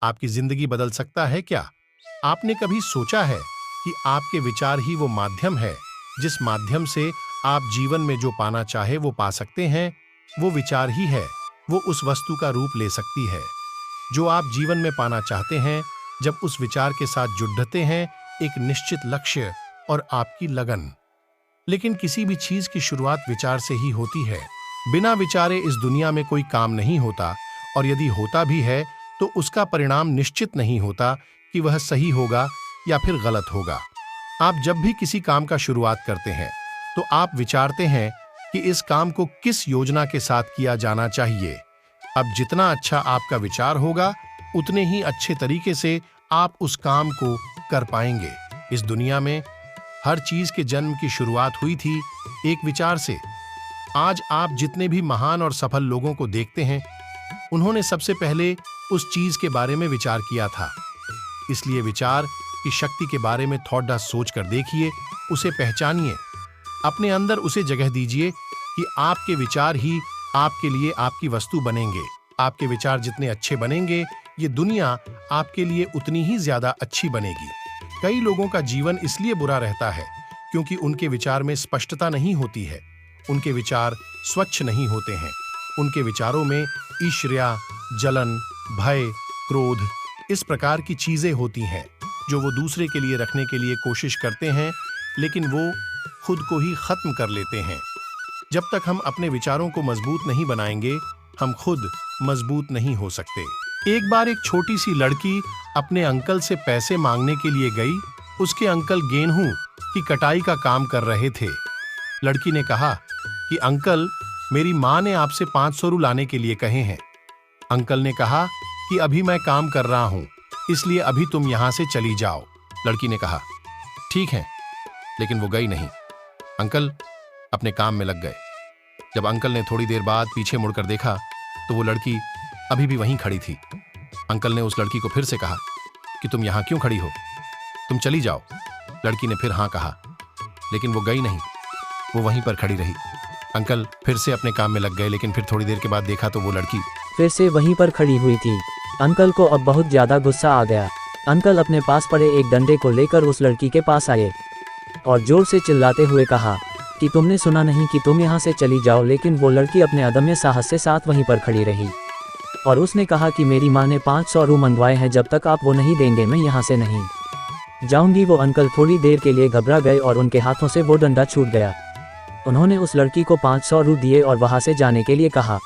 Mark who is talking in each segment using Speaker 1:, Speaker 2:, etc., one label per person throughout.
Speaker 1: आपकी जिंदगी बदल सकता है क्या? आपने कभी सोचा है कि आपके विचार ही वो माध्यम है जिस माध्यम से आप जीवन में जो पाना चाहे वो पा सकते हैं? वो विचार ही है, वो उस वस्तु का रूप ले सकती है जो आप जीवन में पाना चाहते हैं। जब उस विचार के साथ जुड़ते हैं एक निश्चित लक्ष्य और आपकी लगन। लेकिन किसी भी चीज की शुरुआत विचार से ही होती है। बिना विचारे इस दुनिया में कोई काम नहीं होता, और यदि होता भी है तो उसका परिणाम निश्चित नहीं होता कि वह सही होगा या फिर गलत होगा। आप जब भी किसी काम का शुरुआत करते हैं तो आप विचारते हैं कि इस काम को किस योजना के साथ किया जाना चाहिए। अब जितना अच्छा आपका विचार होगा उतने ही अच्छे तरीके से आप उस काम को कर पाएंगे। इस दुनिया में हर चीज के जन्म की शुरुआत हुई थी एक विचार से। आज आप जितने भी महान और सफल लोगों को देखते हैं उन्होंने सबसे पहले उस चीज के बारे में विचार किया था। इसलिए विचार की शक्ति के बारे में थोड़ा सोच कर देखिए, उसे पहचानिए, अपने अंदर उसे जगह दीजिए कि आपके विचार ही आपके लिए आपकी वस्तु बनेंगे। आपके विचार जितने अच्छे बनेंगे ये दुनिया आपके लिए उतनी ही ज्यादा अच्छी बनेगी। कई लोगों का जीवन इसलिए बुरा रहता है क्योंकि उनके विचार में स्पष्टता नहीं होती है, उनके विचार स्वच्छ नहीं होते हैं। उनके विचारों में ईर्ष्या, जलन, भय, क्रोध, इस प्रकार की चीजें होती हैं जो वो दूसरे के लिए रखने के लिए कोशिश करते हैं, लेकिन वो खुद को ही खत्म कर लेते हैं। जब तक हम अपने विचारों को मजबूत नहीं बनाएंगे हम खुद मजबूत नहीं हो सकते। एक बार एक छोटी सी लड़की अपने अंकल से पैसे मांगने के लिए गई। उसके अंकल गेहूं की कटाई का काम कर रहे थे। लड़की ने कहा कि अंकल, मेरी माँ ने आपसे 500 रू लाने के लिए कहे हैं। अंकल ने कहा कि अभी मैं काम कर रहा हूं, इसलिए अभी तुम यहां से चली जाओ। लड़की ने कहा ठीक है, लेकिन वो गई नहीं। अंकल अपने काम में लग गए। जब अंकल ने थोड़ी देर बाद पीछे मुड़कर देखा तो वो लड़की अभी भी वहीं खड़ी थी। अंकल ने उस लड़की को फिर से कहा कि तुम यहां क्यों खड़ी हो, तुम चली जाओ। लड़की ने फिर हाँ कहा, लेकिन वो गई नहीं, वो वहीं पर खड़ी रही। अंकल फिर से अपने काम में लग गए, लेकिन फिर थोड़ी देर के बाद देखा तो वो लड़की
Speaker 2: फिर से वहीं पर खड़ी हुई थी। अंकल को अब बहुत ज्यादा गुस्सा आ गया। अंकल अपने पास पड़े एक डंडे को लेकर उस लड़की के पास आए और जोर से चिल्लाते हुए कहा कि तुमने सुना नहीं कि तुम यहाँ से चली जाओ। लेकिन वो लड़की अपने अदम्य साहस के साथ वहीं पर खड़ी रही और उसने कहा कि मेरी माँ ने 500 रू मंगवाए हैं, जब तक आप वो नहीं देंगे मैं यहाँ से नहीं जाऊंगी। वो अंकल थोड़ी देर के लिए घबरा गए और उनके हाथों से वो डंडा छूट गया। उन्होंने उस लड़की को 500 रू दिए और वहाँ से जाने के लिए कहा।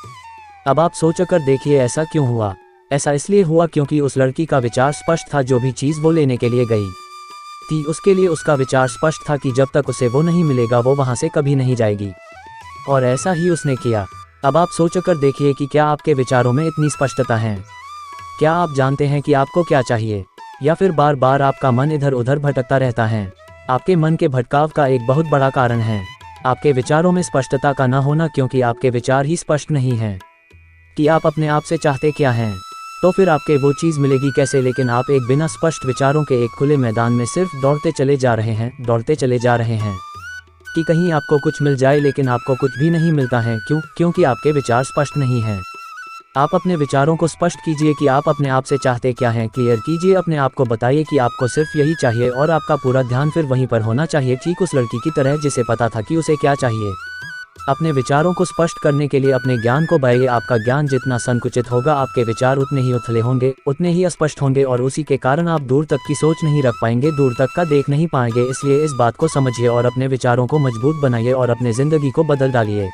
Speaker 2: अब आप सोच कर देखिए ऐसा क्यों हुआ। ऐसा इसलिए हुआ क्योंकि उस लड़की का विचार स्पष्ट था। जो भी चीज़ वो लेने के लिए गई थी उसके लिए उसका विचार स्पष्ट था कि जब तक उसे वो नहीं मिलेगा वो वहाँ से कभी नहीं जाएगी, और ऐसा ही उसने किया। अब आप सोच कर देखिए कि क्या आपके विचारों में इतनी स्पष्टता है? क्या आप जानते हैं कि आपको क्या चाहिए, या फिर बार बार आपका मन इधर उधर भटकता रहता है? आपके मन के भटकाव का एक बहुत बड़ा कारण है आपके विचारों में स्पष्टता का न होना, क्योंकि आपके विचार ही स्पष्ट नहीं हैं कि आप अपने आप से चाहते क्या हैं। तो फिर आपके वो चीज़ मिलेगी कैसे? लेकिन आप एक बिना स्पष्ट विचारों के एक खुले मैदान में सिर्फ दौड़ते चले जा रहे हैं कि कहीं आपको कुछ मिल जाए, लेकिन आपको कुछ भी नहीं मिलता है। क्योंकि आपके विचार स्पष्ट नहीं हैं। आप अपने विचारों को स्पष्ट कीजिए कि आप अपने आप से चाहते क्या हैं। क्लियर कीजिए, अपने आप को बताइए कि आपको सिर्फ यही चाहिए और आपका पूरा ध्यान फिर वहीं पर होना चाहिए, ठीक उस लड़की की तरह जिसे पता था कि उसे क्या चाहिए। अपने विचारों को स्पष्ट करने के लिए अपने ज्ञान को बढ़ाइए। आपका ज्ञान जितना संकुचित होगा आपके विचार उतने ही उथले होंगे, उतने ही अस्पष्ट होंगे, और उसी के कारण आप दूर तक की सोच नहीं रख पाएंगे, दूर तक का देख नहीं पाएंगे। इसलिए इस बात को समझिए और अपने विचारों को मजबूत बनाइए और अपने ज़िंदगी को बदल डालिए।